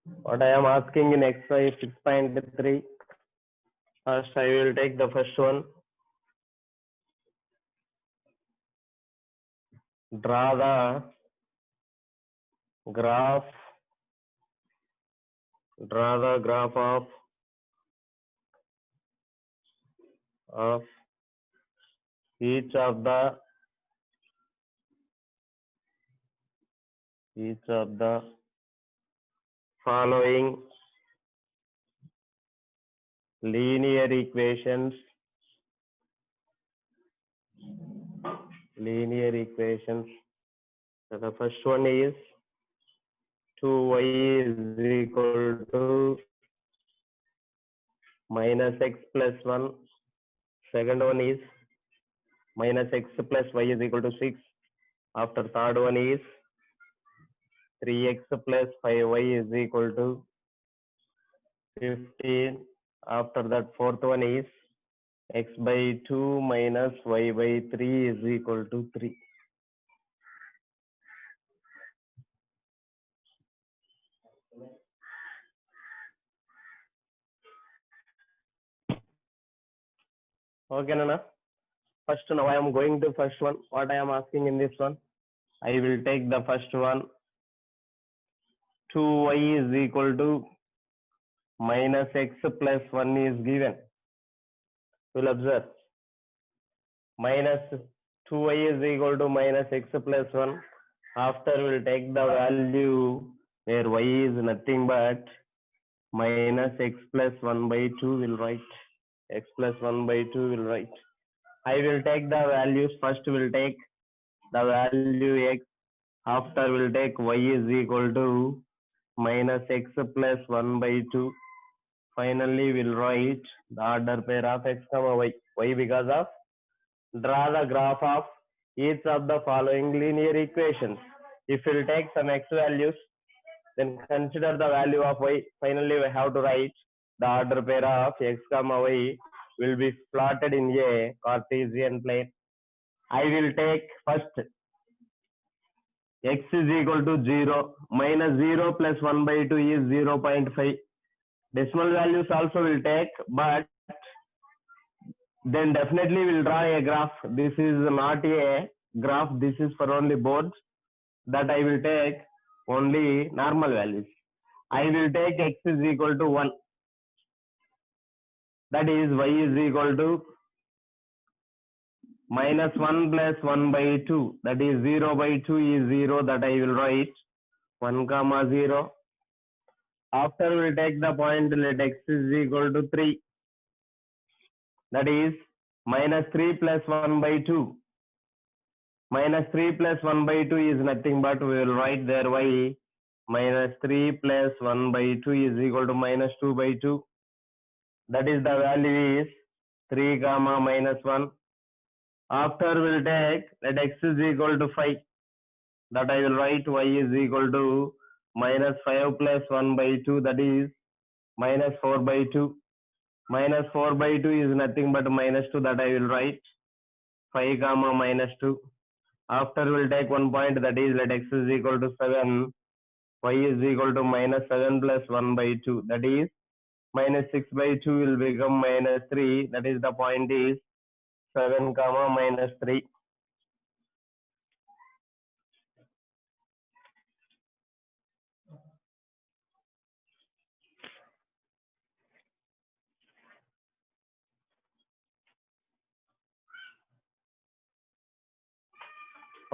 What I am asking in exercise 6.3. First, I will take the first one. Draw the graph. Draw the graph of each of the following linear equations. So the first one is 2y is equal to minus x plus 1. Second one is minus x plus y is equal to 6. After third one is 3x plus 5y is equal to 15. After that fourth one is x by 2 minus y by 3 is equal to 3. Okay, Nana. First, now I am going to first one. What I am asking in this one, I will take the first one. 2y is equal to minus x plus 1 is given. We'll observe. Minus 2y is equal to minus x plus 1. After we'll take the value where y is nothing but minus x plus 1 by 2 will write. X plus 1 by 2 will write. I will take the values. First we'll take the value x. After we'll take y is equal to minus x plus 1 by 2. Finally we'll write the order pair of x comma y. Why? Because of draw the graph of each of the following linear equations. If we'll take some x values, then consider the value of y. Finally we have to write the order pair of x comma y will be plotted in a Cartesian plane. I will take first x is equal to 0. Minus 0 plus 1 by 2 is 0.5. Decimal values also will take, but then definitely we'll draw a graph. This is not a graph. This is for only boards. That I will take only normal values. I will take x is equal to 1. That is y is equal to minus 1 plus 1 by 2. That is 0 by 2 is 0. That I will write 1 comma 0. After we will take the point, let x is equal to 3. That is minus 3 plus 1 by 2. Minus 3 plus 1 by 2 is nothing but we will write there y. Minus 3 plus 1 by 2 is equal to minus 2 by 2. That is the value is 3 comma minus 1. After we will take let x is equal to 5. That I will write y is equal to minus 5 plus 1 by 2. That is minus 4 by 2. Minus 4 by 2 is nothing but minus 2. That I will write 5 comma minus 2. After we'll take one point, that is let x is equal to 7. Y is equal to minus 7 plus 1 by 2. That is minus 6 by 2 will become minus 3. That is the point is 7 comma minus 3.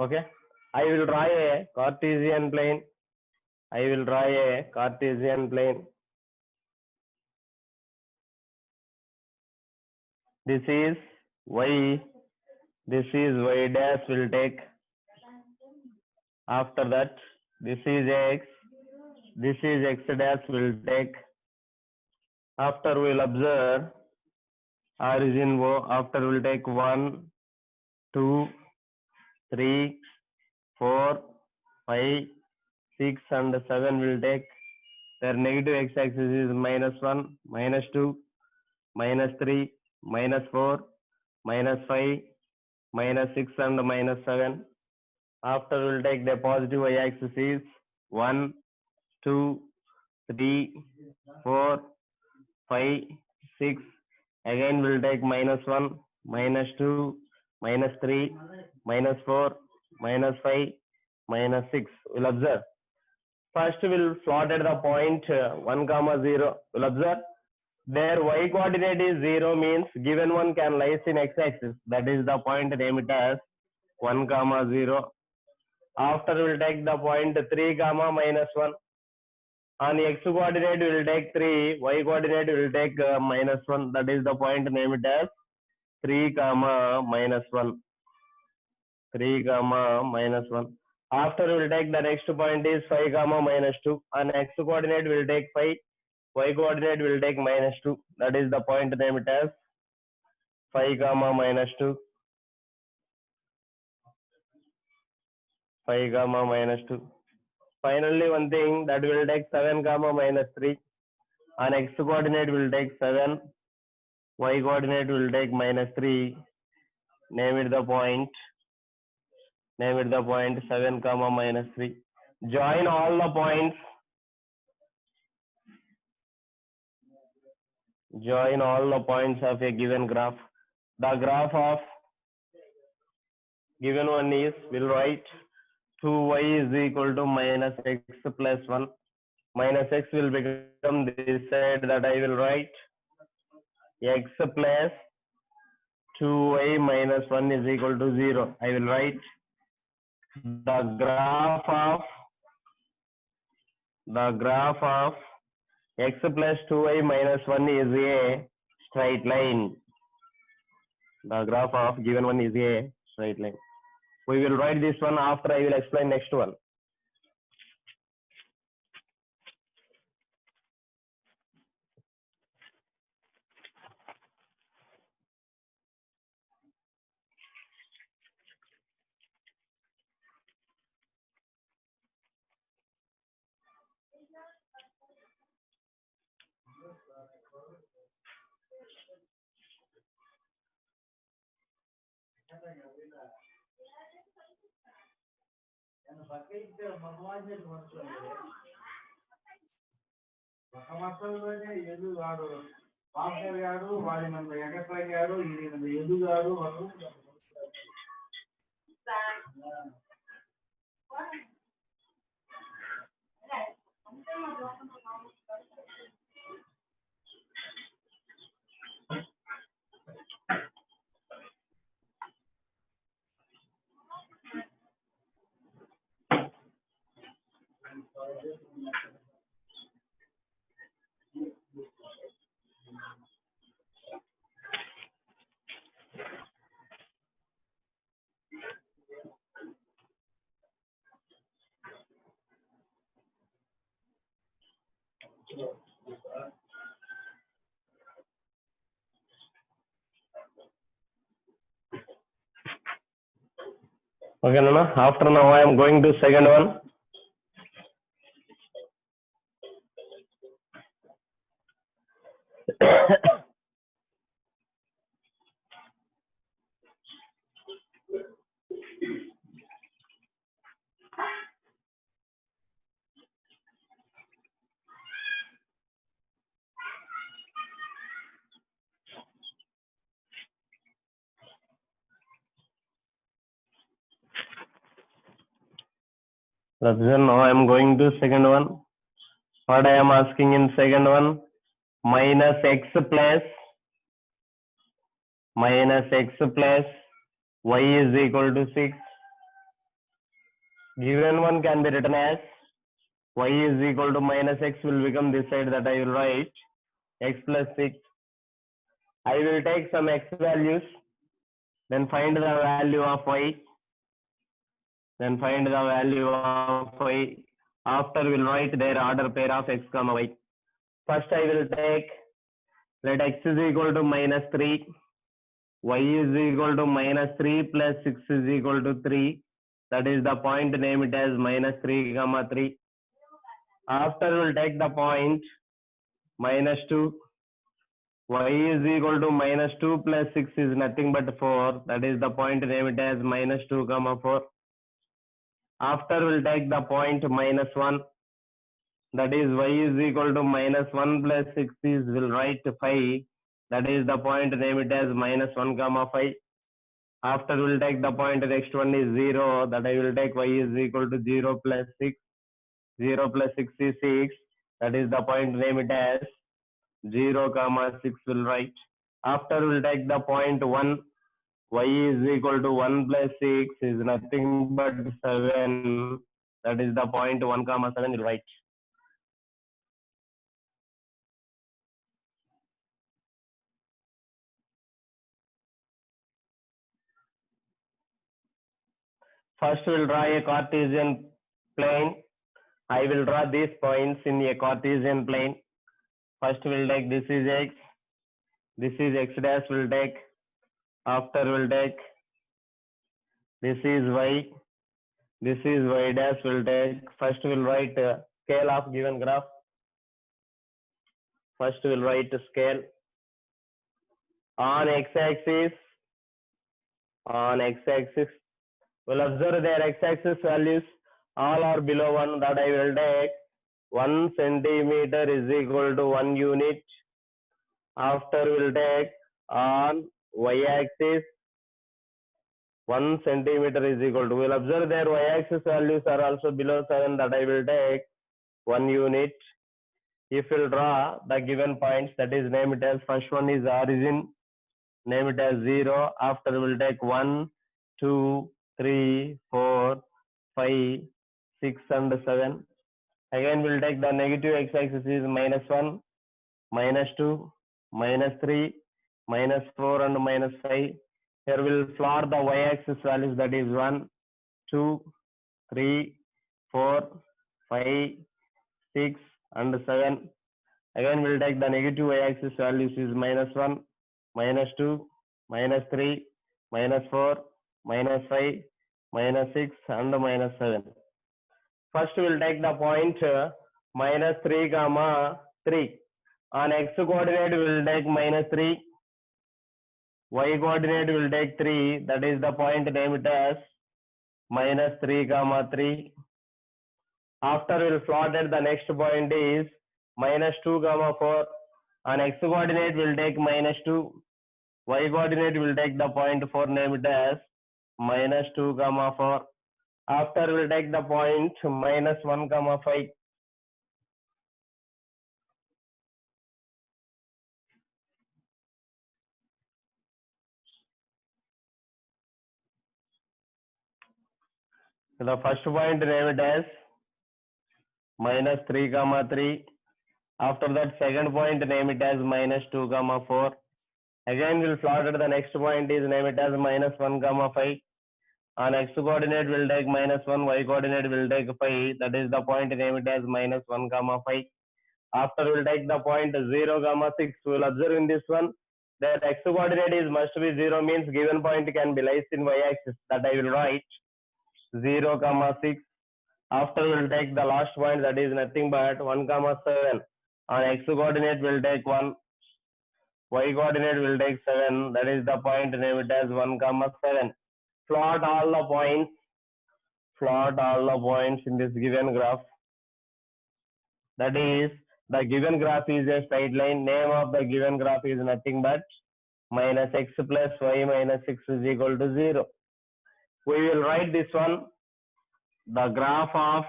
Okay. I will draw a Cartesian plane. I will draw a Cartesian plane. This is y. This is y dash will take. After that, this is x. This is x dash will take. After we will observe origin O. After we will take 1, 2, 3, 4, 5, 6 and 7 will take. Their negative x-axis is minus 1, minus 2, minus 3, minus 4, minus 5, minus 6 and minus 7. After we will take the positive y-axis is 1, 2, 3, 4, 5, 6. Again we'll take -1, -2, -3, -4, -5, -6. We'll observe. First we'll plot at the point 1, 0. We'll observe. Their y coordinate is 0 means given one can lies in x-axis. That is the point, name it as 1, 0. After we'll take the point 3, -1. On x coordinate we will take 3, y coordinate we will take -1. That is the point, name it as 3, -1. 3, -1. After we will take the next point is 5, -2. On x coordinate we will take 5, y coordinate will take -2. That is the point, name it as 5, -2. 5, -2. Finally, one thing that will take 7, -3. On x coordinate will take 7, y coordinate will take -3. Name it the point 7, -3. Join all the points. Join all the points of a given graph. The graph of given one is, we'll write 2y is equal to -x plus 1. -x will become this side, that I will write x plus 2y minus 1 is equal to 0. I will write the graph of x plus 2y minus 1 is a straight line. The graph of given one is a straight line. We will write this one after I will explain next one. Okay, Nana. After now I am going to second one. Now I am going to second one. What I am asking in second one, minus x plus y is equal to 6. Given one can be written as y is equal to minus x will become this side, that I will write x plus 6. I will take some x values, then find the value of y. After we'll write their order pair of x, y. First I will take, let x is equal to -3, y is equal to -3 plus 6 is equal to 3. That is the point, name it as -3, 3. After we'll take the point -2. Y is equal to -2 plus 6 is nothing but 4. That is the point, name it as -2, 4. After we'll take the point -1. that is y is equal to minus 1 plus 6 is will write 5, that is the point, name it as minus 1 comma 5. After we'll take the point, next one is 0, that I will take y is equal to 0 plus 6. 0 plus 6 is 6, that is the point, name it as 0 comma 6 will write. After we'll take the point 1, y is equal to 1 plus 6 is nothing but 7, that is the point 1 comma 7 will write. First we'll draw a Cartesian plane. I will draw these points in a Cartesian plane. First we'll take this is x, this is x dash will take, after we'll take this is y, this is y dash will take. First we'll write scale of given graph. First we'll write scale on x-axis. On x-axis, we'll observe their x-axis values. All are below 1, that I will take 1 centimeter is equal to 1 unit. After we'll take on y-axis, 1 centimeter is equal to, we'll observe their y-axis values are also below 7, that I will take 1 unit. If we'll draw the given points, that is name it as, first one is origin, name it as 0. After we'll take 1, 2, 3, 4, 5, 6 and 7. Again we'll take the negative x-axis is minus 1, minus 2, minus 3, minus 4 and minus 5. Here we'll plot the y-axis values, that is 1, 2, 3, 4, 5, 6 and 7. Again we'll take the negative y-axis values is minus 1, minus 2, minus 3, minus 4, minus 5, minus 6 and minus 7. First we'll take the point minus 3 comma 3. On x coordinate we'll take minus 3, y coordinate will take 3, that is the point, name it as minus 3 comma 3. After we'll plot it, the next point is minus 2 comma 4. On x coordinate we'll take minus 2, y coordinate will take the point 4, name it as minus 2 comma 4. After we'll take the point minus 1 comma 5. The first point, name it as minus 3 comma 3. After that, second point, name it as minus 2 comma 4. Again we'll plot it, the next point is name it as minus 1 comma 5. On x coordinate we'll take minus 1, y coordinate will take 5, that is the point, name it as minus 1 comma 5. After we'll take the point 0 comma 6. We'll observe in this one that x coordinate is must be 0, means given point can be lies in y axis, that I will write 0 comma 6. After we'll take the last point, that is nothing but 1 comma 7. On x coordinate we'll take 1, y coordinate will take 7, that is the point, name it as 1 comma 7. Plot all the points. Plot all the points in this given graph. That is, the given graph is a straight line. Name of the given graph is nothing but minus x plus y minus 6 is equal to 0. We will write this one. The graph of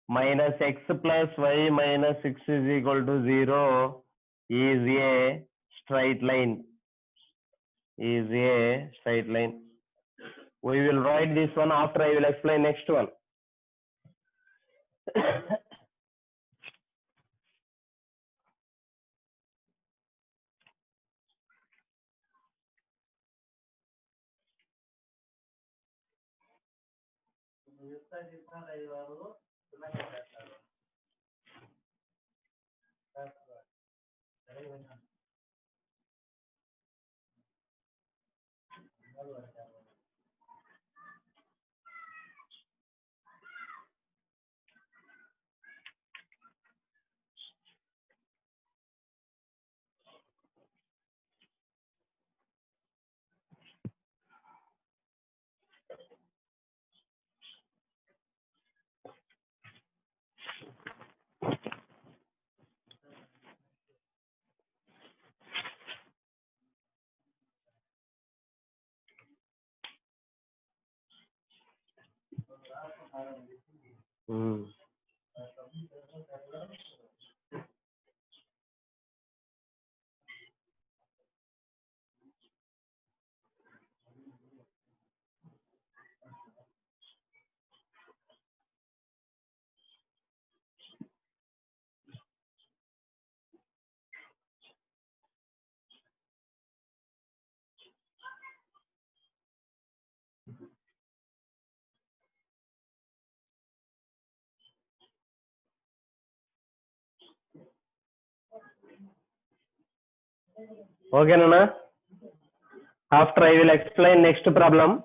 minus x plus y minus 6 is equal to 0 is a straight line. Is a straight line. We will write this one after I will explain next one. Hmm. Okay, Nana. After I will explain next problem.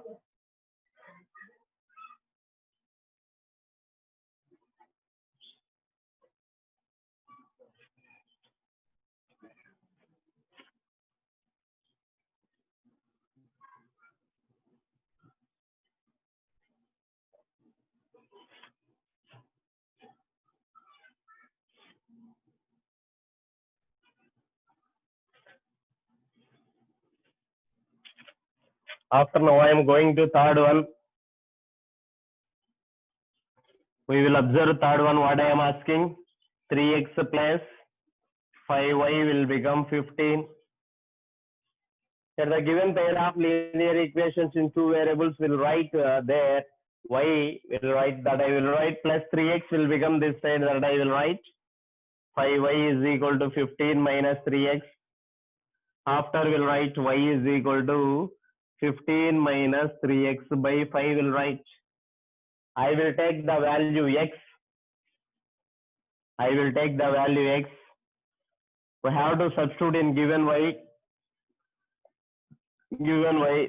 After now, I am going to third one. We will observe third one. What I am asking? 3x plus 5y will become 15. Here the given pair of linear equations in two variables will write there. Y will write that I will write plus 3x will become this side that I will write 5y is equal to 15 minus 3x. After will write y is equal to 15 minus 3x by 5 will write. I will take the value x. I will take the value x. We have to substitute in given y,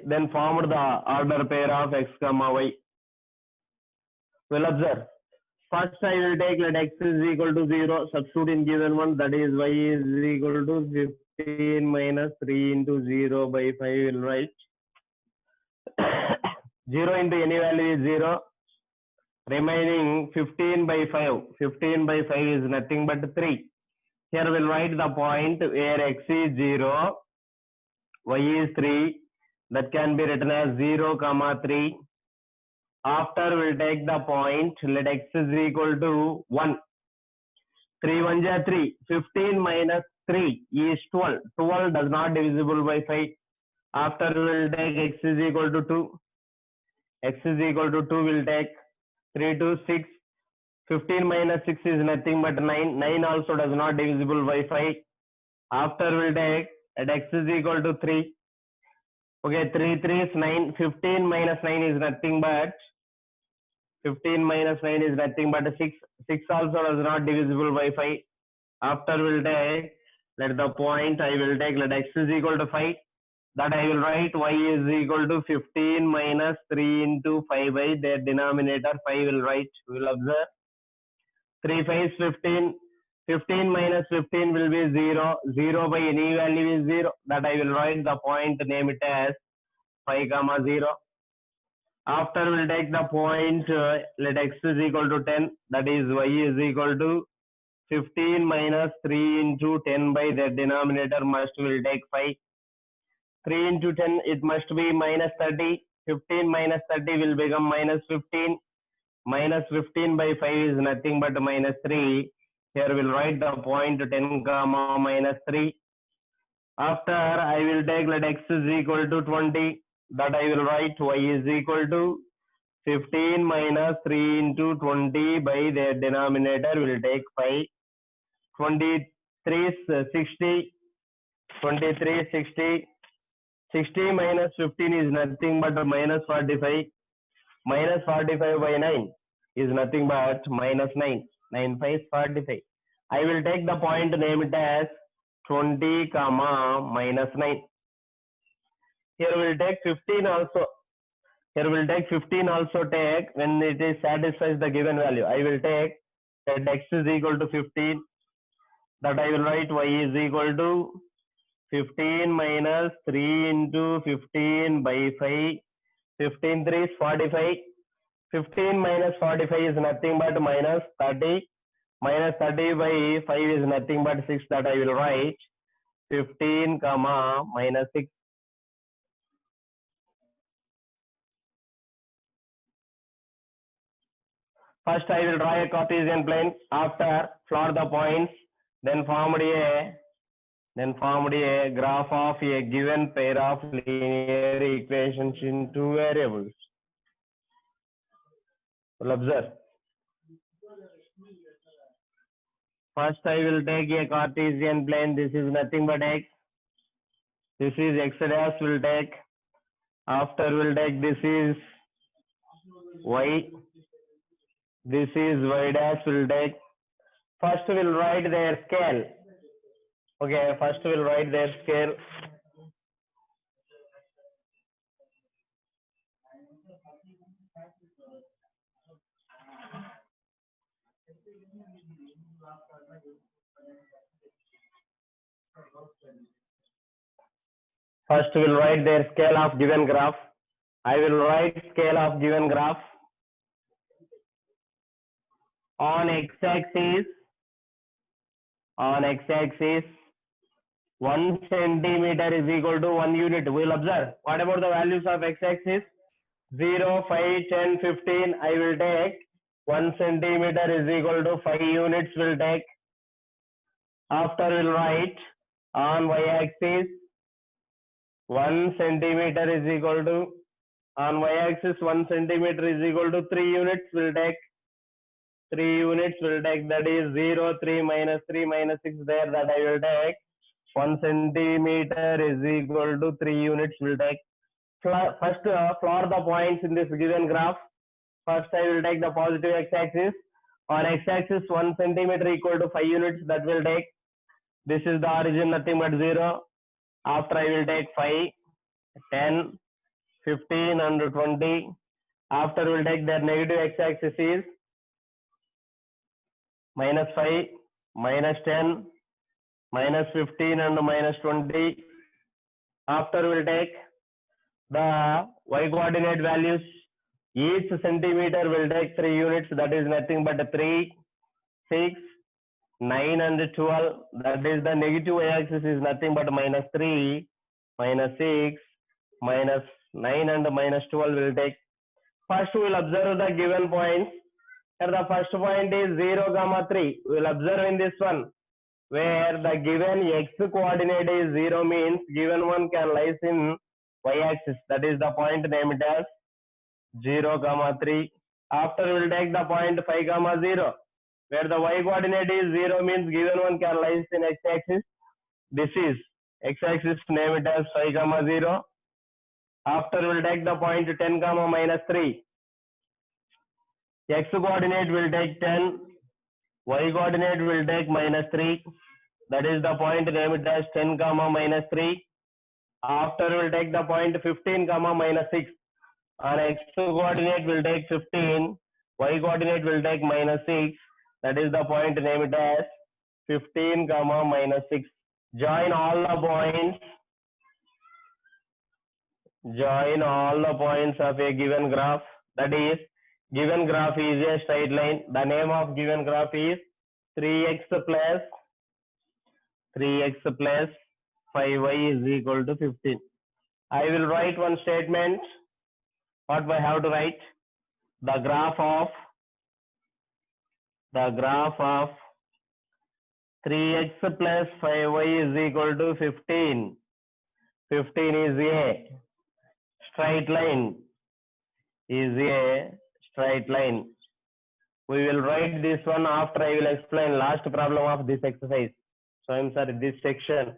then form the order pair of x comma y. We'll observe. First I will take let x is equal to 0, substitute in given one, that is y is equal to 15 minus 3 into 0 by 5 will write. 0 into any value is 0. Remaining 15 by 5. 15 by 5 is nothing but 3. Here we'll write the point where x is 0, y is 3. That can be written as 0, comma 3. After we'll take the point, let x is equal to 1. 3 1 is 3. 15 minus 3 is 12. 12 does not divisible by 5. After we'll take x is equal to 2. X is equal to 2 will take 3 to 6. 15 minus 6 is nothing but 9. 9 also does not divisible by 5. After we'll take at x is equal to 3. Okay, 3 3 is 9. 15 minus 9 is nothing but 15 minus 9 is nothing but 6. 6 also is not divisible by 5. After we'll take, let the point I will take, let x is equal to 5. That I will write y is equal to 15 minus 3 into 5 by their denominator 5 will write. We will observe. 3 5 is 15. 15 minus 15 will be 0. 0 by any value is 0. That I will write the point, name it as 5 comma 0. After we'll take the point, let x is equal to 10. That is y is equal to 15 minus 3 into 10 by the denominator must will take 5. 3 into 10, it must be minus 30. 15 minus 30 will become minus 15. Minus 15 by 5 is nothing but minus 3. Here we'll write the point 10 comma minus 3. After I will take let x is equal to 20. That I will write y is equal to 15 minus 3 into 20 by their denominator will take 5. 23 is 60. 23 is 60. 60 minus 15 is nothing but minus 45. Minus 45 by 9 is nothing but minus 9. 9 5 is 45. I will take the point, name it as 20 comma minus 9. Here we will take 15 also. Here we will take 15 also take when it is satisfies the given value. I will take that x is equal to 15. That I will write y is equal to 15 minus 3 into 15 by 5. 15 3 is 45. 15 minus 45 is nothing but minus 30. Minus 30 by 5 is nothing but 6. That I will write 15 comma minus 6. First, I will draw a Cartesian plane. After, plot the points. Then formed a graph of a given pair of linear equations in two variables. Well, observe. First, I will take a Cartesian plane. This is nothing but x. This is x dash will take. After will take this is y. This is y dash will take. First we'll write their scale. Okay, first we'll write their scale. First we'll write their scale of given graph. I will write scale of given graph. On x-axis, 1 centimeter is equal to 1 unit. We'll observe. What about the values of x-axis? 0, 5, 10, 15. I will take 1 centimeter is equal to 5 units will take. After we'll write on y-axis 1 centimeter is equal to, on y-axis 1 centimeter is equal to 3 units will take. 3 units will take, that is 0, 3 minus 6 there, that I will take. 1 centimeter is equal to 3 units will take. First, plot the points in this given graph. First, I will take the positive x-axis. On x-axis, 1 centimeter equal to 5 units, that will take. This is the origin, nothing but 0. After, I will take 5, 10, 15, and 20. After, we will take their negative x-axis is minus 5, minus 10, minus 15, and minus 20. After, we will take the y-coordinate values. Each centimeter will take 3 units, that is nothing but 3, 6, 9, and 12. That is the negative y-axis is nothing but minus 3, minus 6, minus 9, and minus 12 will take. First, we will observe the given points. Here the first point is 0, 3. We will observe in this one, where the given x coordinate is 0 means given one can lies in y-axis. That is the point named as 0, 3. After we will take the point 5, 0. Where the y coordinate is 0 means given one can lies in x-axis. This is x-axis named as 5, 0. After we will take the point 10, minus 3. X coordinate will take 10. Y coordinate will take minus 3. That is the point named as 10, minus 3. After we will take the point 15, minus 6. On x coordinate will take 15. Y coordinate will take minus 6. That is the point named as 15, minus 6. Join all the points. Join all the points of a given graph. That is, given graph is a straight line. The name of given graph is 3x plus 5y is equal to 15. I will write one statement. What I have to write? The graph of 3x plus 5y is equal to 15. 15 is a straight line. We will write this one after I will explain last problem of this exercise. So I'm sorry, this section.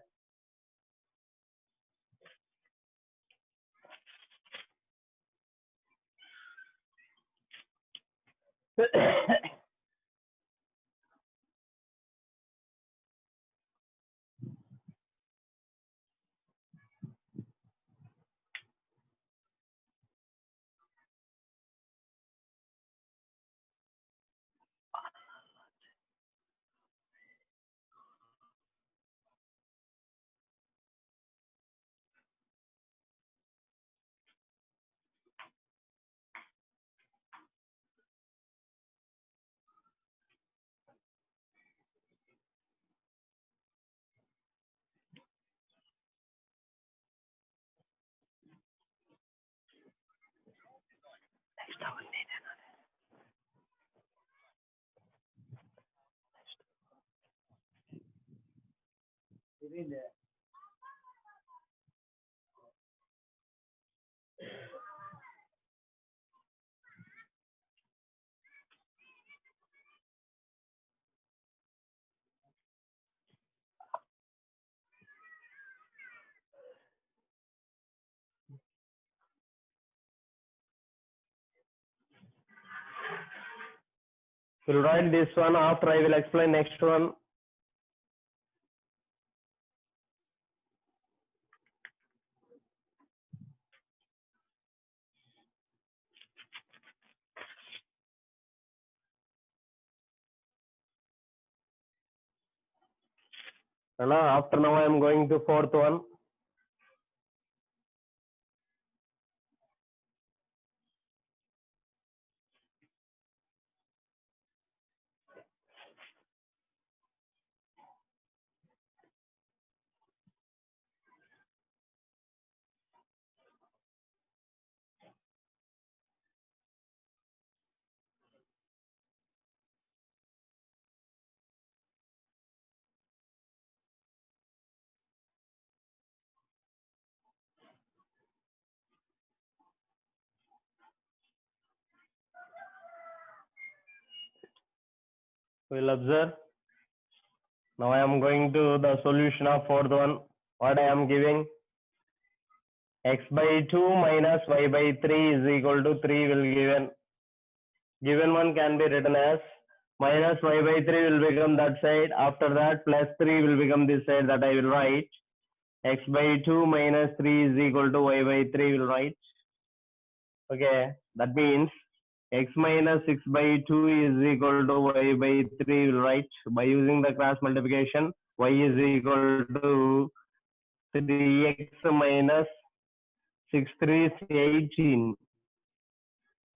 We'll write this one after I will explain next one. And after now I am going to fourth one. We'll observe. Now I am going to the solution of fourth one. What I am giving? X by 2 minus y by 3 is equal to 3 will given. Given one can be written as minus y by 3 will become that side. After that plus 3 will become this side, that I will write. X by 2 minus 3 is equal to y by 3 will write. Okay, that means x minus 6 by 2 is equal to y by 3 will write. By using the cross multiplication, y is equal to 3x minus 6 3 is 18.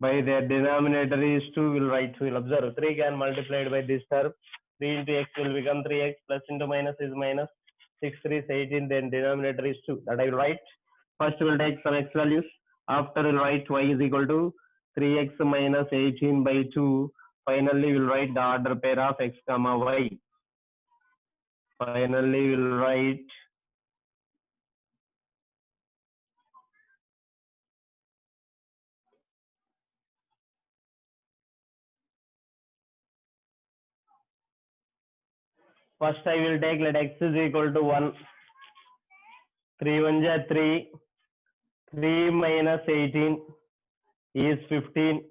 By their denominator is 2 will write. We'll observe 3 can multiplied by this term. 3 into x will become 3x, plus into minus is minus. 6 3 is 18, then denominator is 2. That I will write. First we'll take some x values. After we'll write y is equal to 3x minus 18 by 2. Finally we'll write the order pair of x comma y. Finally we'll write first I will take let x is equal to 1. 3 1 ja 3. 3 minus 18 is 15.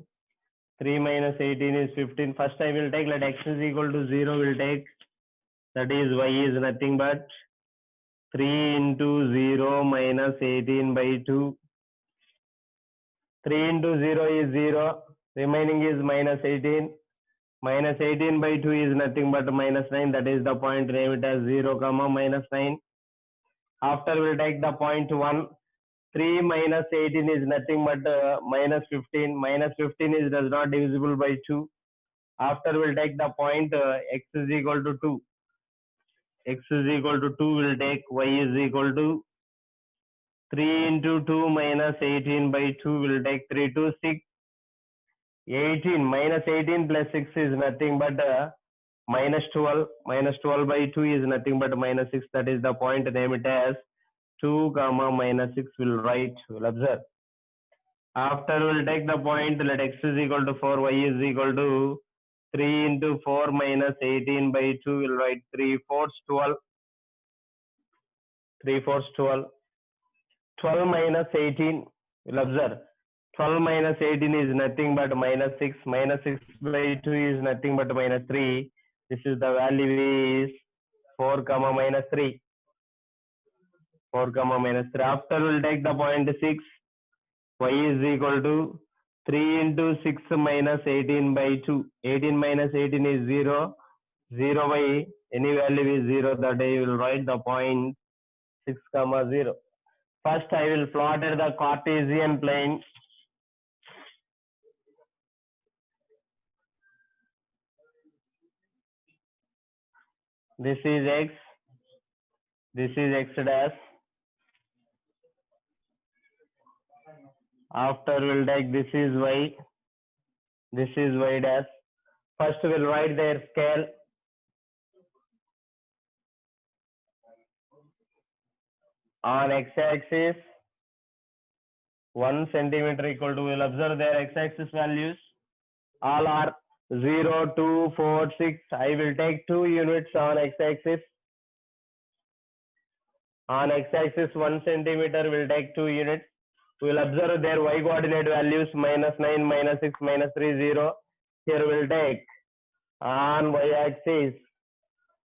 3 minus 18 is 15. First I will take let x is equal to 0 will take, that is y is nothing but 3 into 0 minus 18 by 2. 3 into 0 is 0. Remaining is minus 18. Minus 18 by 2 is nothing but minus 9. That is the point, name it as 0 comma minus 9. After we'll take the point 1. 3 minus 18 is nothing but minus 15. Minus 15 is does not divisible by 2. After we'll take the point x is equal to 2. X is equal to 2 will take y is equal to 3 into 2 minus 18 by 2 will take 3 to 6. 18 minus 18 plus 6 is nothing but minus 12. Minus 12 by 2 is nothing but minus 6. That is the point, name it as 2 comma minus 6 will write. Will observe. After we'll take the point, let x is equal to 4, y is equal to 3 into 4 minus 18 by 2 will write 3 fourths 12. 3 fourths 12. 12 minus 18 will observe. 12 minus 18 is nothing but minus 6. Minus 6 by 2 is nothing but minus 3. This is the value is 4 comma minus 3. 4 comma minus 3. After we'll take the point 6. Y is equal to 3 into 6 minus 18 by 2. 18 minus 18 is 0. 0 by any value is 0. That I will write the point 6 comma 0. First I will plot the Cartesian plane. This is x. This is x dash. After we'll take this is y. This is y dash. First we'll write their scale. On x-axis 1 centimeter equal to, we'll observe their x-axis values. All are 0, 2, 4, 6. I will take 2 units on x-axis. On x-axis 1 centimeter will take 2 units. We will observe their y coordinate values -9, -6, -3, 0. Here we will take on y-axis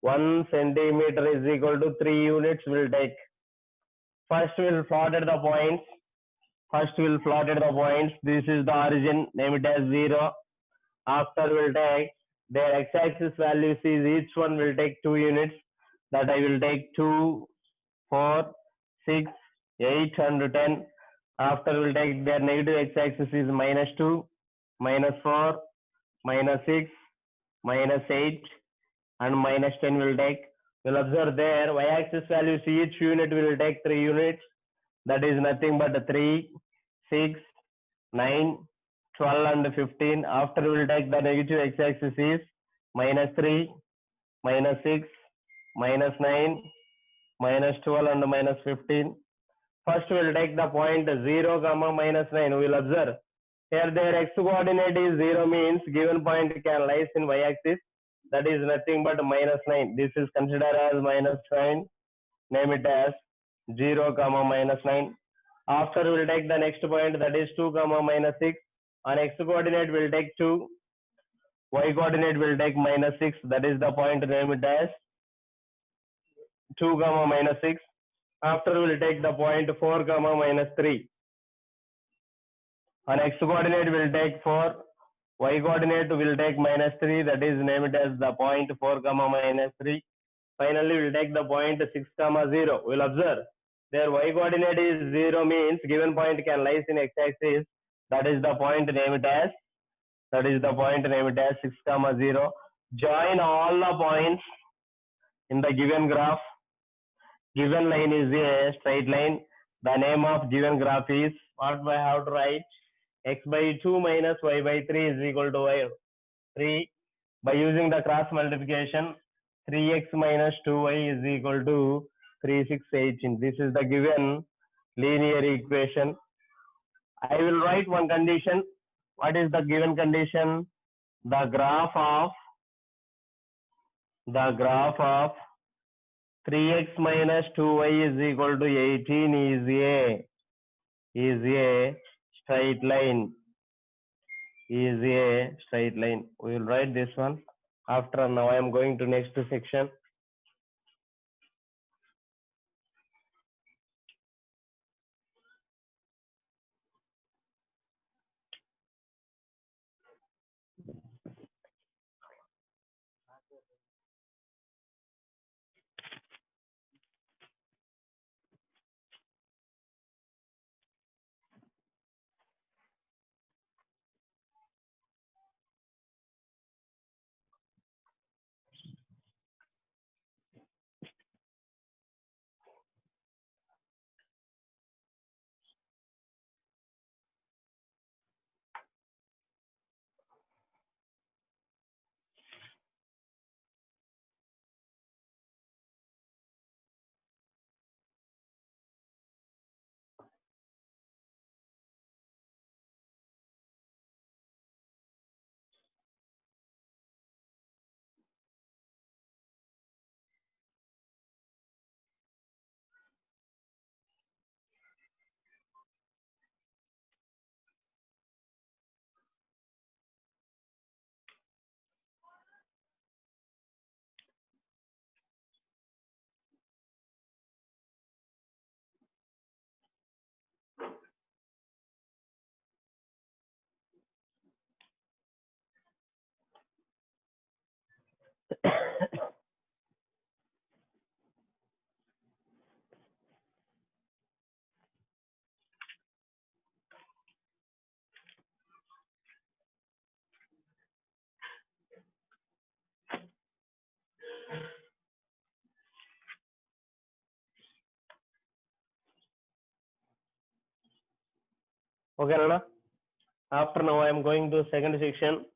1 centimeter is equal to 3 units will take. First we will plot at the points. This is the origin, name it as 0. After we will take their x-axis values is each one will take 2 units. That I will take 2, 4, 6, 8 and 10. After we will take their negative x-axis is -2, -4, -6, -8 and -10 will take. We'll observe there y-axis values each unit will take 3 units. That is nothing but 3, 6, 9, 12 and 15. After we will take the negative x-axis is -3, -6, -9, -12 and -15. First we will take the point 0, -9. We will observe here their x coordinate is 0 means given point can lies in y-axis. That is nothing but -9. This is considered as -9. Name it as 0, -9. After we will take the next point that is 2, -6. On x coordinate we will take 2. Y coordinate will take -6. That is the point, name it as 2, -6. After we will take the point 4, -3. On x coordinate will take 4. Y coordinate will take -3. That is named as the point 4, -3. Finally, we will take the point 6, 0. We will observe their y coordinate is 0 means given point can lies in x-axis. That is the point, name it as 6, 0. Join all the points in the given graph. Given line is a straight line. The name of given graph is what I have to write. X by 2 minus y by 3 is equal to y 3. By using the cross multiplication, 3x minus 2y is equal to 3, 6, 18. This is the given linear equation. I will write one condition. What is the given condition? The graph of 3x minus 2y is equal to 18 is a straight line. We will write this one. After now I am going to next section. Okay, Nana? After now I am going to second section.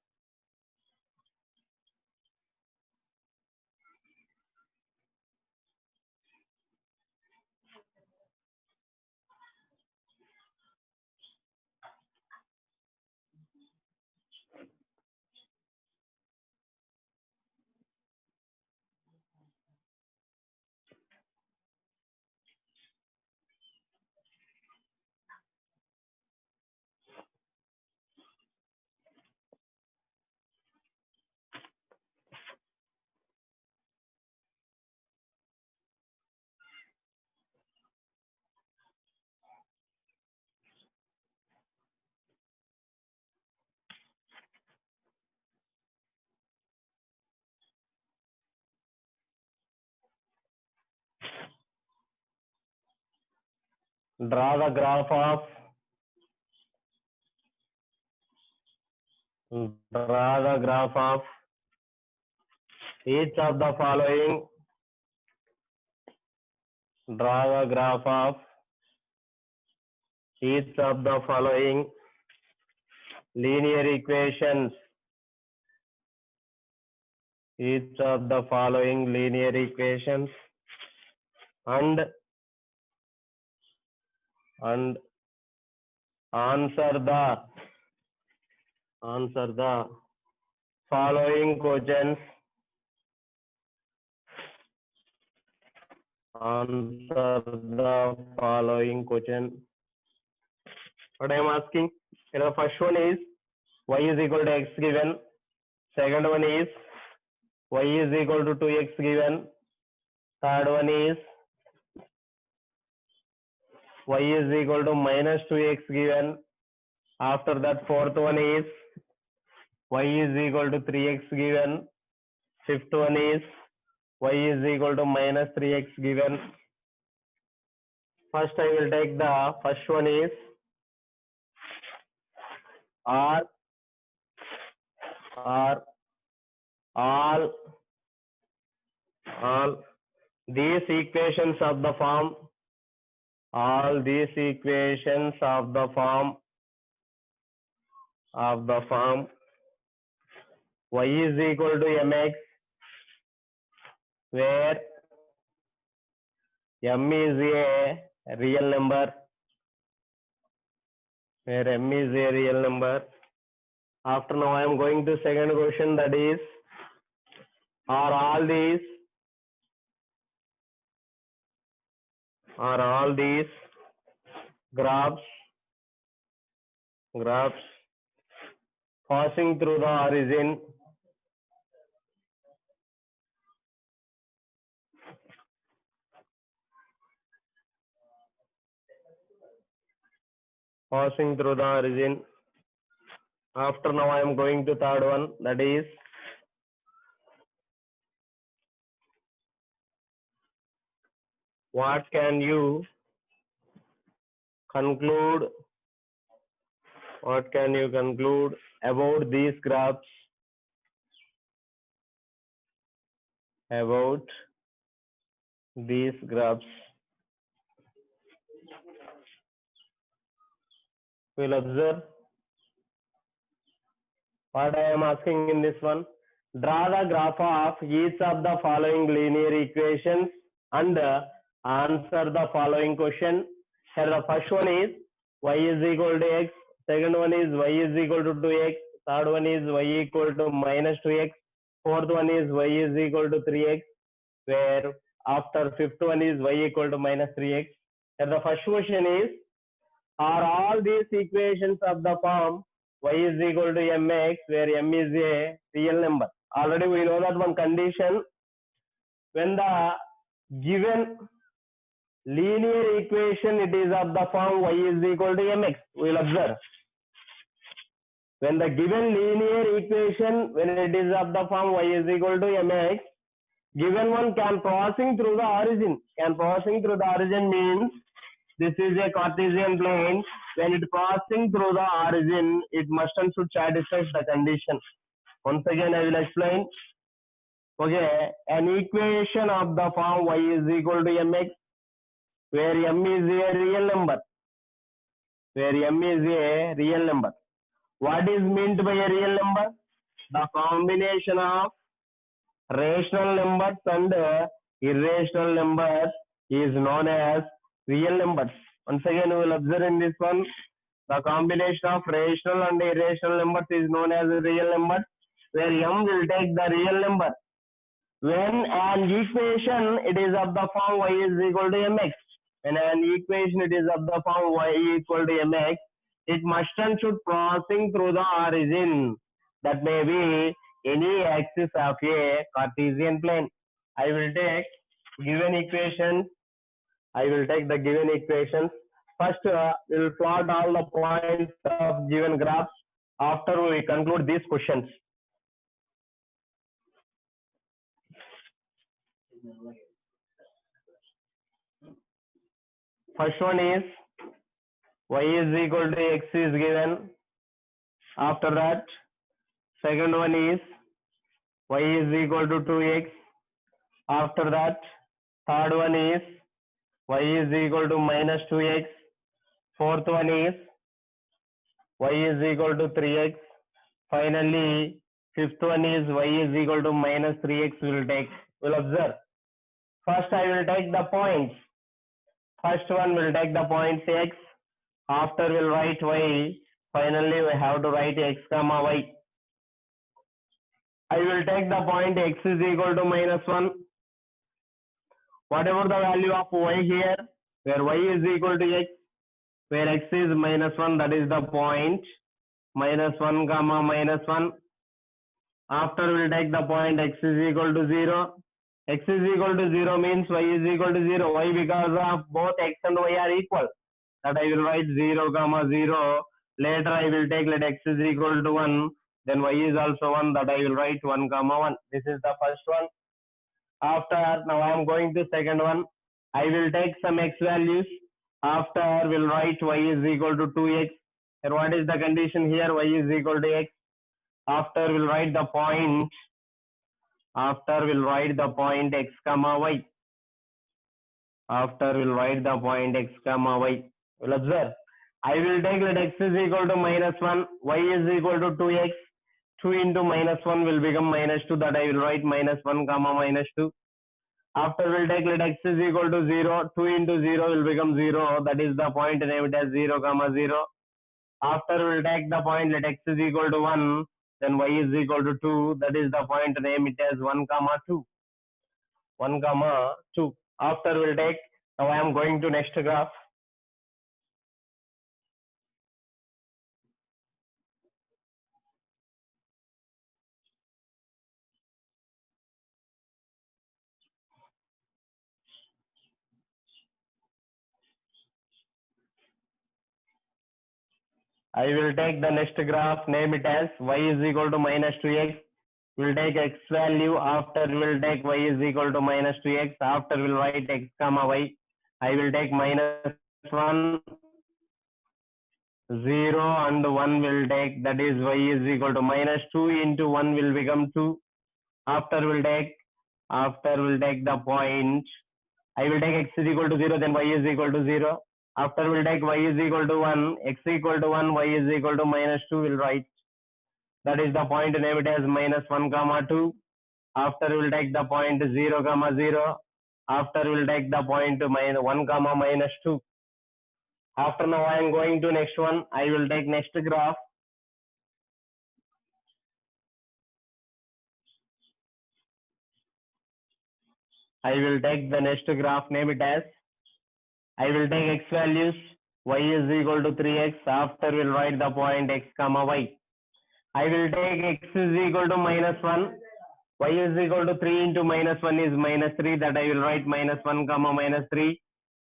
Draw the graph of each of the following. Draw the graph of each of the following linear equations. Each of the following linear equations and answer the following questions. Answer the following question. What I am asking? The first one is y is equal to x given. Second one is y is equal to 2x given. Third one is y is equal to minus 2x given. After that, fourth one is y is equal to 3x given. Fifth one is y is equal to minus 3x given. First, I will take the first one is are all these equations of the form. All these equations of the form y is equal to mx, where m is a real number. After now, I am going to second question, that is, are all these graphs passing through the origin. After now, I am going to third one, that is, what can you conclude about these graphs? We'll observe what I am asking in this one. Draw the graph of each of the following linear equations and answer the following question. Here the first one is y is equal to x. Second one is y is equal to 2x. Third one is y equal to minus 2x. Fourth one is y is equal to 3x. Where after fifth one is y equal to minus 3x. Here the first question is, are all these equations of the form y is equal to mx, where m is a real number? Already we know that one condition, when the given linear equation it is of the form y is equal to mx. We will observe, when the given linear equation, when it is of the form y is equal to mx, given one can passing through the origin. Means this is a Cartesian plane. When it passing through the origin, it must and should satisfy the condition. Once again, I will explain. Okay, an equation of the form y is equal to mx, where m is a real number. What is meant by a real number? The combination of rational numbers and irrational numbers is known as real numbers. Once again, we will observe in this one, the combination of rational and irrational numbers is known as real numbers, where m will take the real number. When an equation it is of the form y is equal to mx, when an equation it is of the form y equal to mx, it must and should passing through the origin, that may be any axis of a Cartesian plane. I will take the given equations. First, we will plot all the points of given graphs. After we conclude these questions. First one is y is equal to x is given. After that, second one is y is equal to 2x. After that, third one is y is equal to minus 2x. Fourth one is y is equal to 3x. Finally, fifth one is y is equal to minus 3x will take. We'll observe. First I will take the points. First one will take the points x. After we'll write y. Finally we have to write x comma y. I will take the point x is equal to minus 1. Whatever the value of y here, where y is equal to x, where x is minus 1, that is the point minus 1 comma minus 1. After we'll take the point x is equal to 0. X is equal to 0 means y is equal to 0. Why? Because of both x and y are equal. That I will write 0 comma 0. Later I will take let x is equal to 1. Then y is also 1. That I will write 1 comma 1. This is the first one. After, now I am going to second one. I will take some x values. After we'll write y is equal to 2x. And what is the condition here? Y is equal to x. After we'll write the point. After we'll write the point x comma y. After we'll write the point x comma y. We'll observe. I will take let x is equal to minus 1. Y is equal to 2x. 2 into minus 1 will become minus 2. That I will write minus 1 comma minus 2. After we'll take let x is equal to 0. 2 into 0 will become 0. That is the point named as 0 comma 0. After we'll take the point let x is equal to 1. Then y is equal to 2. That is the point name it as 1 comma 2. 1 comma 2. After we'll take, now I am going to next graph. I will take the next graph, name it as y is equal to minus 2x. We'll take x value. After we'll take y is equal to minus 2x. After we'll write x comma y. I will take minus 1, 0 and 1 will take, that is y is equal to minus 2 into 1 will become 2. After we'll take the point. I will take x is equal to 0, then y is equal to 0. After we'll take y is equal to 1, x equal to 1, y is equal to minus 2 will write. That is the point name it as minus 1 comma 2. After we'll take the point 0 comma 0. After we'll take the point minus 1 comma minus 2. After now I am going to next one. I will take next graph. I will take the next graph, name it as. I will take x values. Y is equal to 3x. After we'll write the point x comma y. I will take x is equal to minus 1. Y is equal to 3 into minus 1 is minus 3. That I will write minus 1 comma minus 3.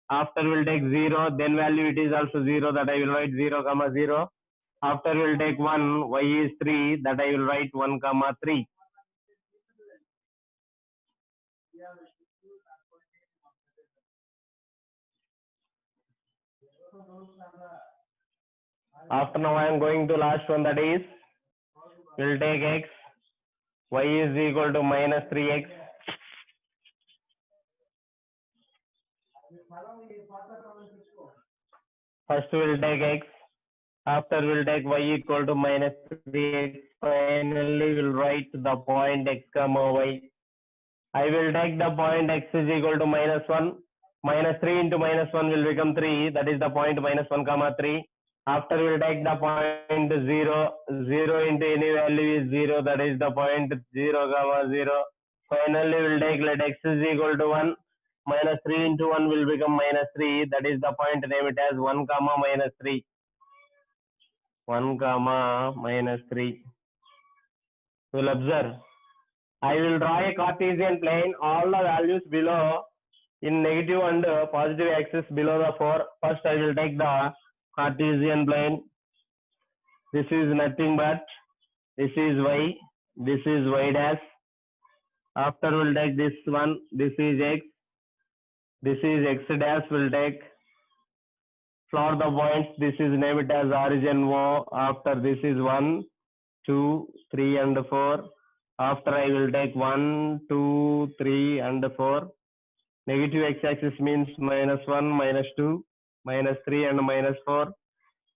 After we'll take 0. Then value it is also 0. That I will write 0 comma 0. After we'll take 1. Y is 3. That I will write 1 comma 3. After now I am going to last one, that is we'll take x. Y is equal to minus 3x. First we'll take x. After we'll take y equal to minus 3x. Finally we'll write the point x comma y. I will take the point x is equal to minus 1. Minus 3 into minus 1 will become 3. That is the point minus 1 comma 3. After we'll take the point 0. 0 into any value is 0. That is the point 0 comma 0. Finally we'll take let x is equal to 1. Minus 3 into 1 will become minus 3. That is the point name it as 1 comma minus 3. 1 comma minus 3. We'll observe. I will draw a Cartesian plane. All the values below in negative and positive axis below the 4. First I will take the Cartesian plane. This is nothing but this is y. This is y dash. After we'll take this one. This is x. This is x dash will take. Plot the points. This is named as origin O. After this is 1, 2, 3 and 4. After I will take 1, 2, 3 and 4. Negative x-axis means -1, -2, -3 and -4.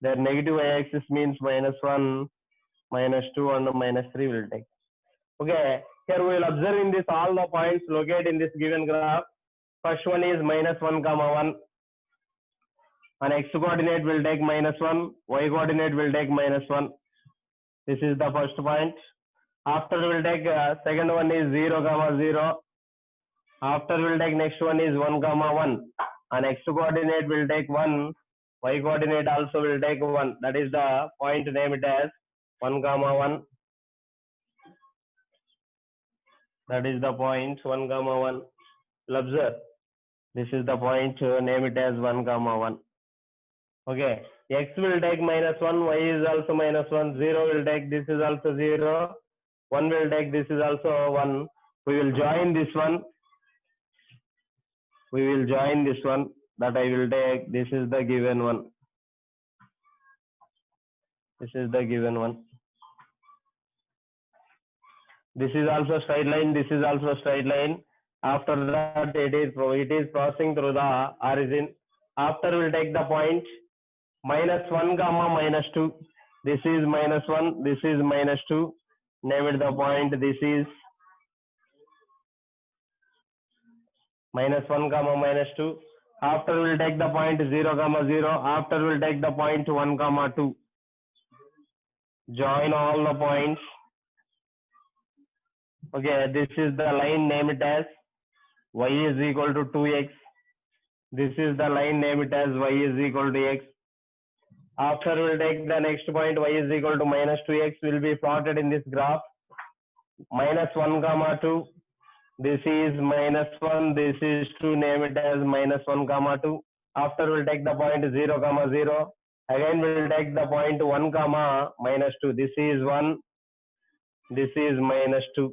The negative y-axis means -1, -2 and -3 will take. Okay, here we will observe in this all the points located in this given graph. First one is -1, 1. On x coordinate will take -1, y coordinate will take -1. This is the first point. After we'll take second one is 0, 0. After we'll take next one is 1, 1. On x coordinate will take 1, y coordinate also will take 1. That is the point named as 1, 1. That is the point 1, 1. Observe. This is the point named as 1, 1. Okay. X will take -1, y is also -1, 0 will take this is also 0, 1 will take this is also 1. We will join this one. We will join this one that I will take. This is the given one. This is the given one. This is also straight line. This is also straight line. After that, it is crossing through the origin. After we'll take the point -1, -2. This is -1. This is -2. Name it the point. This is -1, -2. After we'll take the point 0, 0. After we'll take the point 1, 2. Join all the points. Okay, this is the line, name it as y is equal to 2x. This is the line, name it as y is equal to x. After we'll take the next point, y is equal to -2x will be plotted in this graph. -1, 2. This is -1, this is 2, name it as -1, 2. After we'll take the point 0, 0. Again we'll take the point 1, -2. This is 1, this is -2.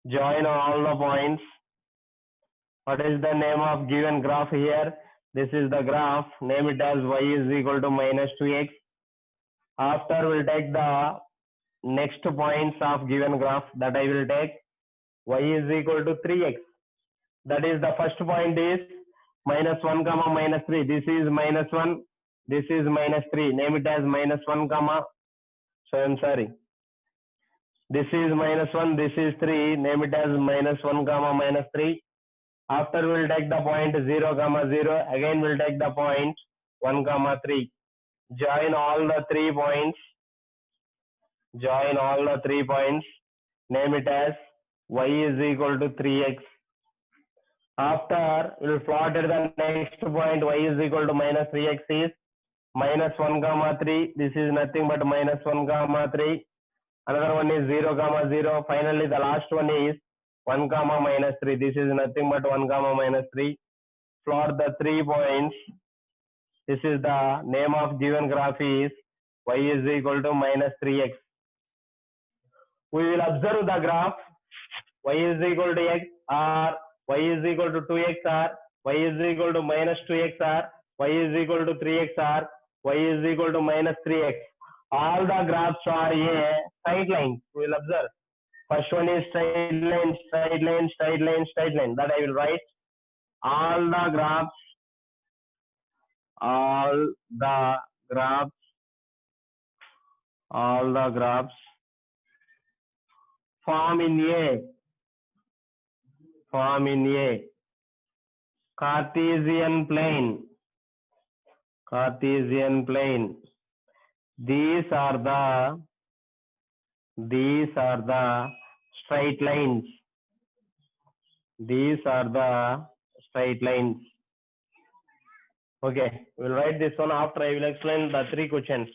Join all the points. What is the name of given graph here? This is the graph. Name it as y is equal to -2x. After we'll take the next points of given graph that I will take. Y is equal to 3x. That is the first point is -1, -3. This is -1. This is -3. Name it as -1, so I'm sorry. This is -1. This is 3. Name it as -1, -3. After we'll take the point 0, 0. Again we'll take the point 1, 3. Join all the 3 points. Join all the 3 points. Name it as y is equal to 3x. After we'll plot at the next point y is equal to -3x is -1, 3. This is nothing but -1, 3. Another one is 0, 0. Finally, the last one is 1, -3. This is nothing but 1, -3. Plot the 3 points. This is the name of given graph is y is equal to -3x. We will observe the graph y is equal to x or y is equal to 2x or y is equal to -2x or y is equal to 3x or y is equal to -3x. All the graphs are a straight line. We will observe. First one is straight line, straight line, straight line, straight line. That I will write. All the graphs form in a Cartesian plane. These are the straight lines. These are the straight lines. Okay, we'll write this one after I will explain the 3 questions.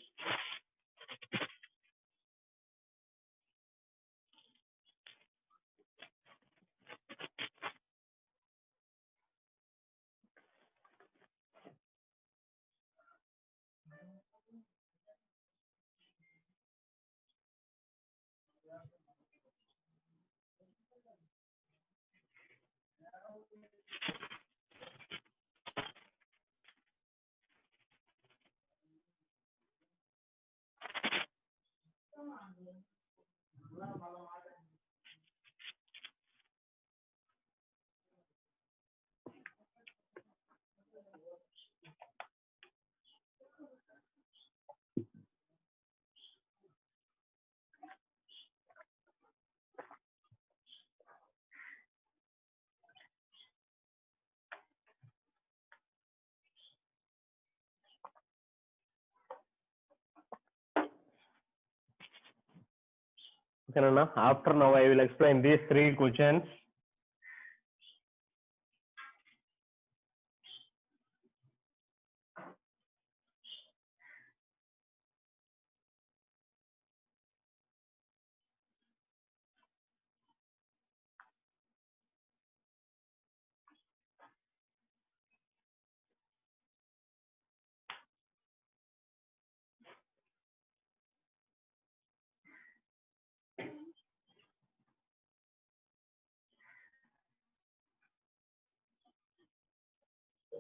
Okay, Nana. After now, I will explain these three questions.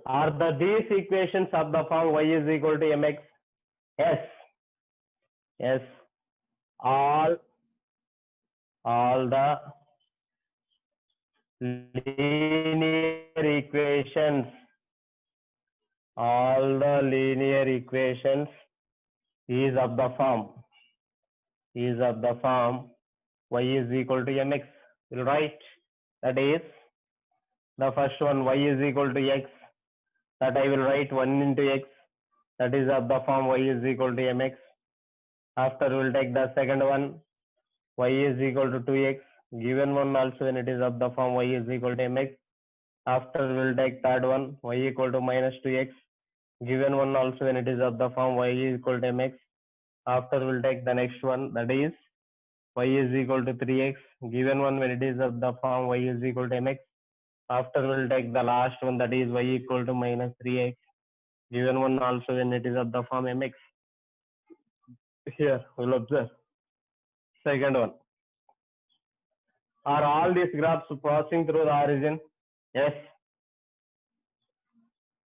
Are these equations of the form y is equal to mx? Yes. Yes. All the linear equations, all the linear equations is of the form y is equal to mx. We'll write that is the first one, y is equal to x, that I will write 1 into x, that is of the form y is equal to mx. After we'll take the second one, y is equal to 2x, given one also when it is of the form y is equal to mx. After we'll take third one, y equal to minus 2x, given one also when it is of the form y is equal to mx. After we'll take the next one, that is y is equal to 3x, given one when it is of the form y is equal to mx. After we'll take the last one, that is y equal to minus 3x, given one also when it is of the form mx. Here we'll observe second one. Are all these graphs passing through the origin? Yes.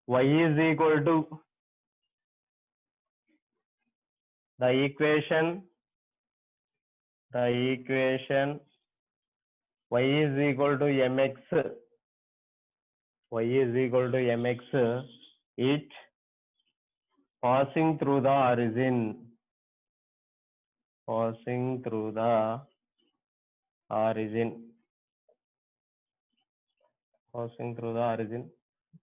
Y is equal to the equation y is equal to mx, y is equal to mx, it passing through the origin, passing through the origin.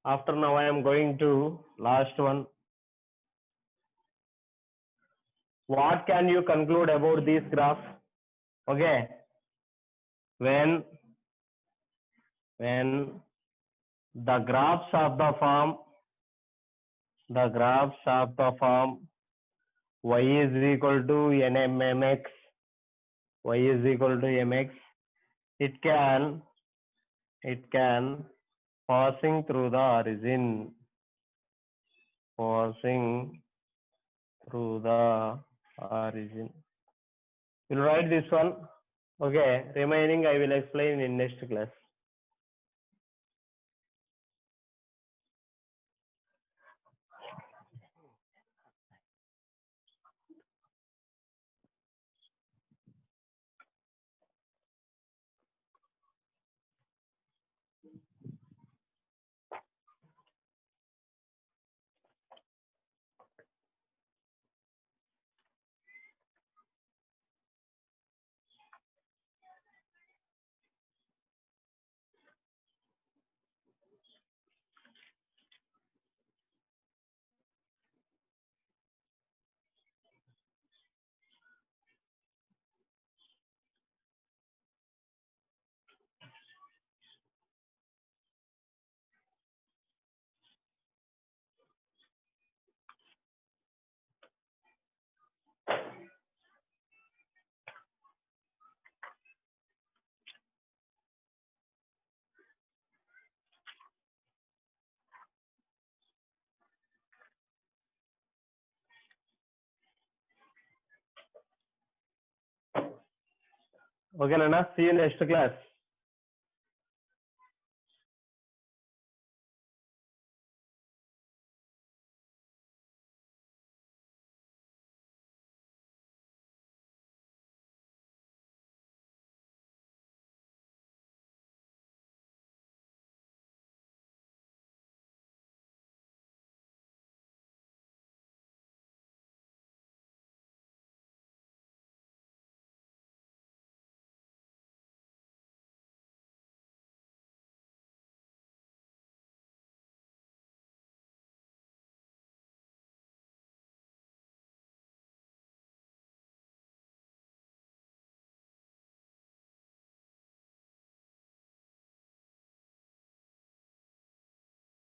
After now I am going to last one. What can you conclude about this graph? Okay, when the graphs of the form y is equal to nmx, y is equal to mx, it can passing through the origin, We'll write this one. Okay, remaining I will explain in next class. Okay, Nana, see you next class.